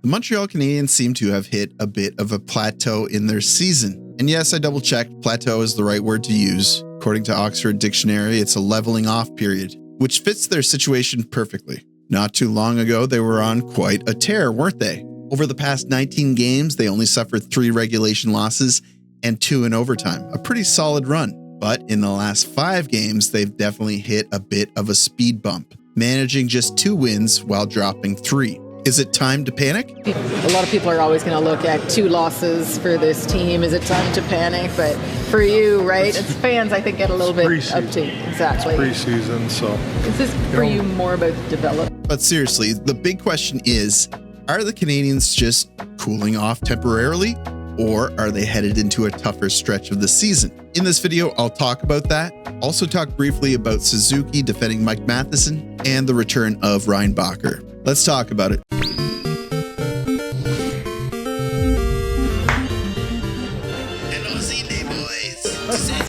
The Montreal Canadiens seem to have hit a bit of a plateau in their season. And yes, I double checked, plateau is the right word to use. According to Oxford Dictionary, it's a leveling off period, which fits their situation perfectly. Not too long ago, they were on quite a tear, weren't they? Over the past 19 games, they only suffered 3 regulation losses and 2 in overtime, a pretty solid run. But in the last 5 games, they've definitely hit a bit of a speed bump, managing just 2 wins while dropping 3. Is it time to panic? A lot of people are always going to look at 2 losses for this team. Is it time to panic? But for you, right, as fans, I think get a little bit up to exactly preseason. So is this for you more about development? But seriously, the big question is, are the Canadiens just cooling off temporarily, or are they headed into a tougher stretch of the season? In this video, I'll talk about that. Also talk briefly about Suzuki defending Mike Matheson and the return of Reinbacher. Let's talk about it.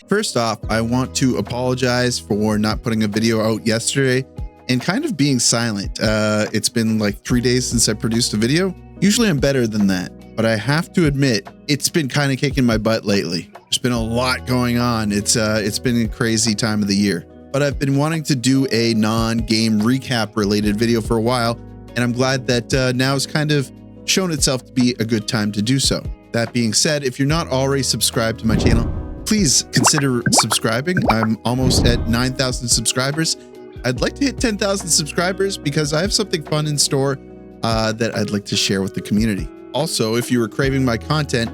First off, I want to apologize for not putting a video out yesterday and kind of being silent. It's been like 3 days since I produced a video. Usually I'm better than that, but I have to admit, it's been kind of kicking my butt lately. There's been a lot going on. It's been a crazy time of the year, but I've been wanting to do a non-game recap related video for a while, and I'm glad that now it's kind of shown itself to be a good time to do so. That being said, if you're not already subscribed to my channel, please consider subscribing. I'm almost at 9,000 subscribers. I'd like to hit 10,000 subscribers because I have something fun in store that I'd like to share with the community. Also, if you were craving my content,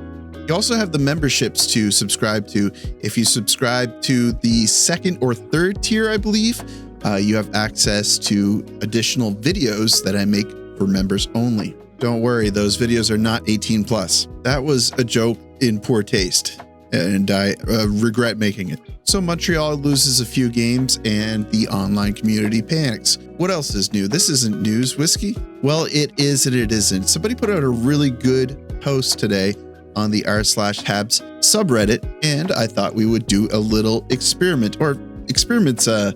you also have the memberships to subscribe to. If you subscribe to the 2nd or 3rd tier, I believe, you have access to additional videos that I make for members only. Don't worry, those videos are not 18 plus. That was a joke in poor taste, and I regret making it. So Montreal loses a few games and the online community panics. What else is new? This isn't news, Whiskey. Well, it is and it isn't. Somebody put out a really good post today on the r/Habs subreddit, and I thought we would do a little experiment. Or experiment's a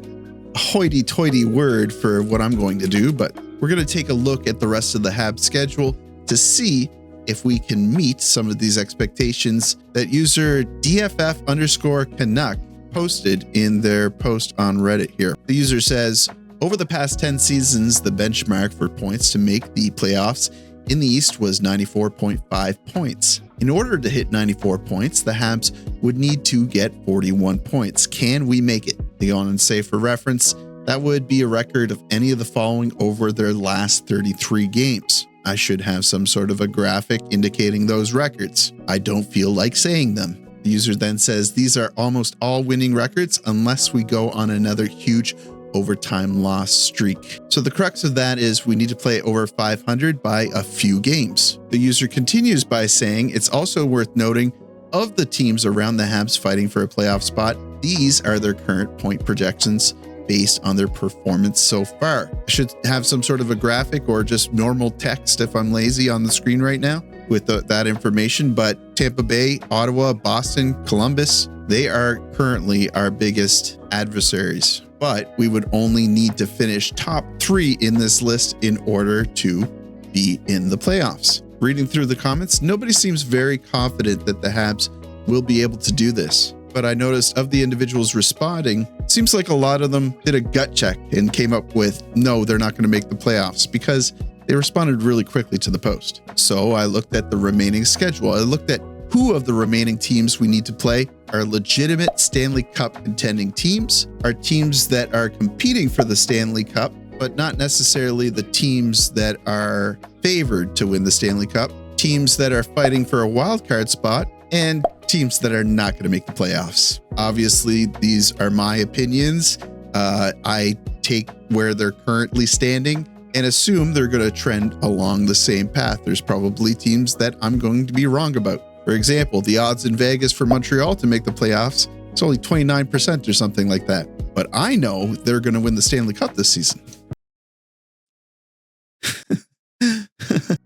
hoity-toity word for what I'm going to do, but we're going to take a look at the rest of the Habs schedule to see if we can meet some of these expectations that user DFF_Canuck posted in their post on Reddit here. The user says, over the past 10 seasons, the benchmark for points to make the playoffs in the East was 94.5 points. In order to hit 94 points, the Habs would need to get 41 points. Can we make it? They go on and say, for reference, that would be a record of any of the following over their last 33 games. I should have some sort of a graphic indicating those records. I don't feel like saying them. The user then says these are almost all winning records unless we go on another huge overtime loss streak. So the crux of that is we need to play over 500 by a few games. The user continues by saying it's also worth noting of the teams around the Habs fighting for a playoff spot, these are their current point projections based on their performance so far. I should have some sort of a graphic or just normal text if I'm lazy on the screen right now with that information, but Tampa Bay, Ottawa, Boston, Columbus, they are currently our biggest adversaries, but we would only need to finish top 3 in this list in order to be in the playoffs. Reading through the comments, nobody seems very confident that the Habs will be able to do this. But I noticed of the individuals responding, seems like a lot of them did a gut check and came up with, no, they're not going to make the playoffs, because they responded really quickly to the post. So I looked at the remaining schedule. I looked at who of the remaining teams we need to play are legitimate Stanley Cup contending teams, are teams that are competing for the Stanley Cup, but not necessarily the teams that are favored to win the Stanley Cup, teams that are fighting for a wild card spot, and teams that are not going to make the playoffs. Obviously, these are my opinions. I take where they're currently standing and assume they're going to trend along the same path. There's probably teams that I'm going to be wrong about. For example, the odds in Vegas for Montreal to make the playoffs, it's only 29% or something like that. But I know they're going to win the Stanley Cup this season.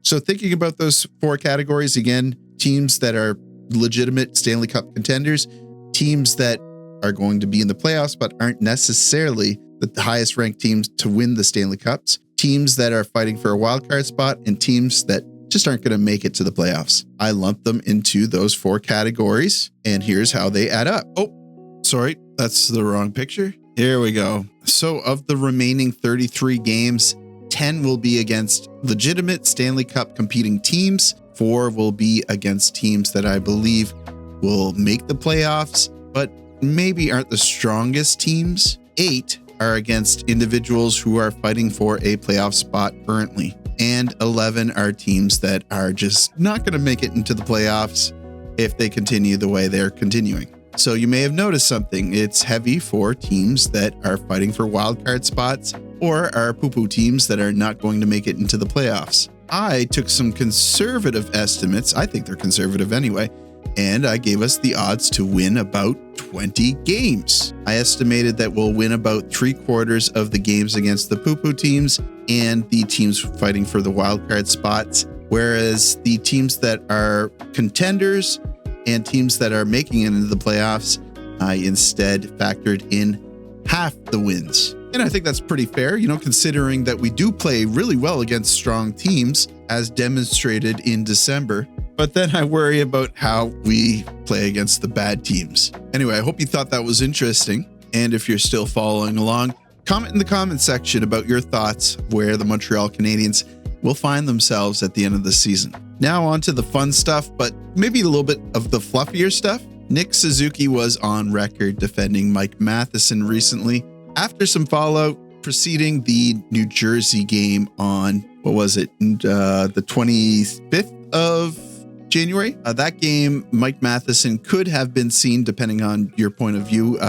So thinking about those 4 categories again, teams that are legitimate Stanley Cup contenders, teams that are going to be in the playoffs but aren't necessarily the highest ranked teams to win the Stanley Cups, teams that are fighting for a wild card spot, and teams that just aren't going to make it to the playoffs. I lumped them into those 4 categories, and here's how they add up. Oh, sorry, that's the wrong picture. Here we go. So of the remaining 33 games, 10 will be against legitimate Stanley Cup competing teams. 4 will be against teams that I believe will make the playoffs, but maybe aren't the strongest teams. 8 are against individuals who are fighting for a playoff spot currently. And 11 are teams that are just not going to make it into the playoffs if they continue the way they're continuing. So you may have noticed something. It's heavy for teams that are fighting for wildcard spots or are poo-poo teams that are not going to make it into the playoffs. I took some conservative estimates. I think they're conservative anyway. And I gave us the odds to win about 20 games. I estimated that we'll win about 3/4 of the games against the poo-poo teams and the teams fighting for the wildcard spots, whereas the teams that are contenders and teams that are making it into the playoffs, I instead factored in half the wins. And I think that's pretty fair, considering that we do play really well against strong teams, as demonstrated in December. But then I worry about how we play against the bad teams. Anyway, I hope you thought that was interesting. And if you're still following along, comment in the comment section about your thoughts where the Montreal Canadiens will find themselves at the end of the season. Now on to the fun stuff, but maybe a little bit of the fluffier stuff. Nick Suzuki was on record defending Mike Matheson recently after some fallout preceding the New Jersey game on, the 25th of January. That game, Mike Matheson could have been seen, depending on your point of view,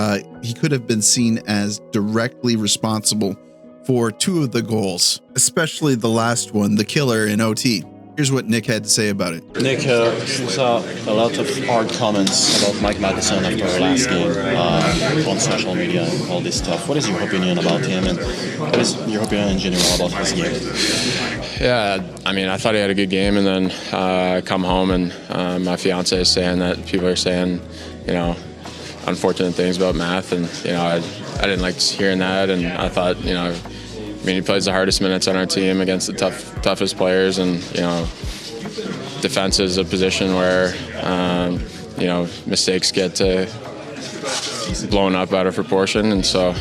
he could have been seen as directly responsible for 2 of the goals, especially the last one, the killer in OT. Here's what Nick had to say about it. Nick, saw a lot of hard comments about Mike Matheson after our last game on social media and all this stuff. What is your opinion about him, and what is your opinion in general about his game? Yeah, I thought he had a good game, and then I come home and my fiance is saying that people are saying, unfortunate things about Math, and I didn't like hearing that, and I thought, he plays the hardest minutes on our team against the toughest players, and defense is a position where mistakes get blown up out of proportion, and so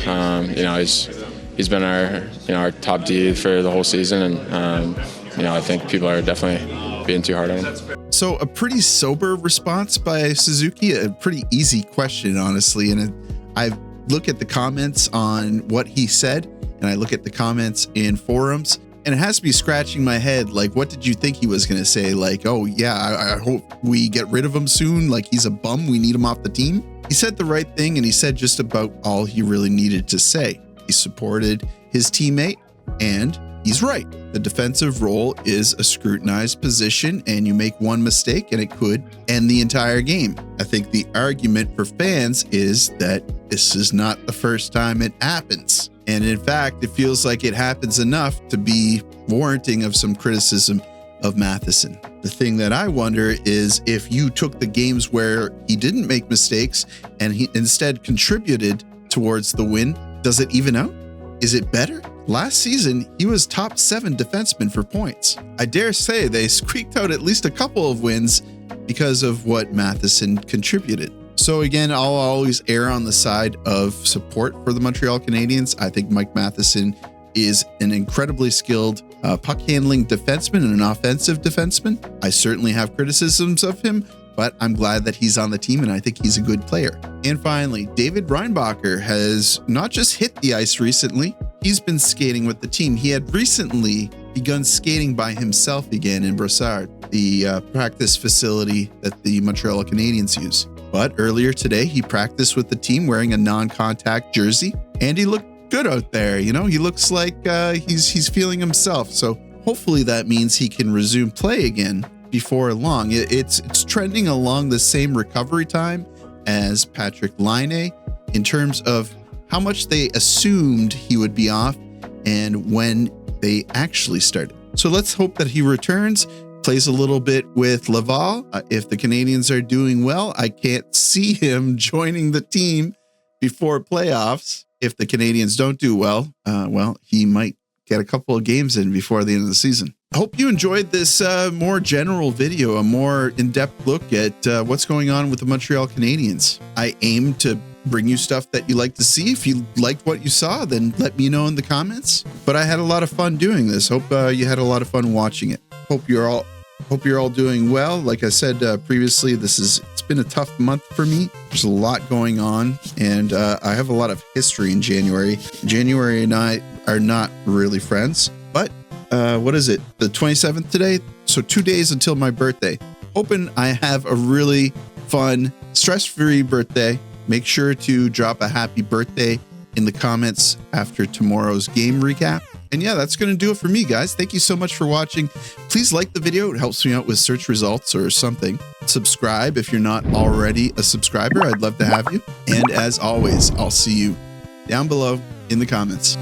he's been our top D for the whole season, and I think people are definitely being too hard on him. So a pretty sober response by Suzuki, a pretty easy question, honestly, and I look at the comments on what he said, and I look at the comments in forums, and it has to be scratching my head. Like, what did you think he was going to say? Like, oh yeah, I hope we get rid of him soon. Like, he's a bum. We need him off the team. He said the right thing, and he said just about all he really needed to say. He supported his teammate, and he's right. The defensive role is a scrutinized position, and you make one mistake and it could end the entire game. I think the argument for fans is that this is not the first time it happens. And in fact, it feels like it happens enough to be warranting of some criticism of Matheson. The thing that I wonder is if you took the games where he didn't make mistakes and he instead contributed towards the win, does it even out? Is it better? Last season, he was top 7 defenseman for points. I dare say they squeaked out at least a couple of wins because of what Matheson contributed. So again, I'll always err on the side of support for the Montreal Canadiens. I think Mike Matheson is an incredibly skilled puck-handling defenseman and an offensive defenseman. I certainly have criticisms of him, but I'm glad that he's on the team, and I think he's a good player. And finally, David Reinbacher has not just hit the ice recently, he's been skating with the team. He had recently begun skating by himself again in Brossard, the practice facility that the Montreal Canadiens use. But earlier today, he practiced with the team wearing a non-contact jersey, and he looked good out there. He looks like he's feeling himself. So hopefully that means he can resume play again before long. It's trending along the same recovery time as Patrick Laine in terms of how much they assumed he would be off and when they actually started. So let's hope that he returns, plays a little bit with Laval. If the Canadiens are doing well, I can't see him joining the team before playoffs. If the Canadiens don't do well, he might get a couple of games in before the end of the season. hope you enjoyed this more general video, a more in-depth look at what's going on with the Montreal Canadiens. I aim to bring you stuff that you like to see. If you liked what you saw, then let me know in the comments. But I had a lot of fun doing this. Hope you had a lot of fun watching it. Hope you're all doing well. Like I said previously, it's been a tough month for me. There's a lot going on, and I have a lot of history in January. January and I are not really friends, but what is it? The 27th today? So 2 days until my birthday. Hoping I have a really fun, stress-free birthday. Make sure to drop a happy birthday in the comments after tomorrow's game recap. And yeah, that's going to do it for me, guys. Thank you so much for watching. Please like the video. It helps me out with search results or something. Subscribe if you're not already a subscriber. I'd love to have you. And as always, I'll see you down below in the comments.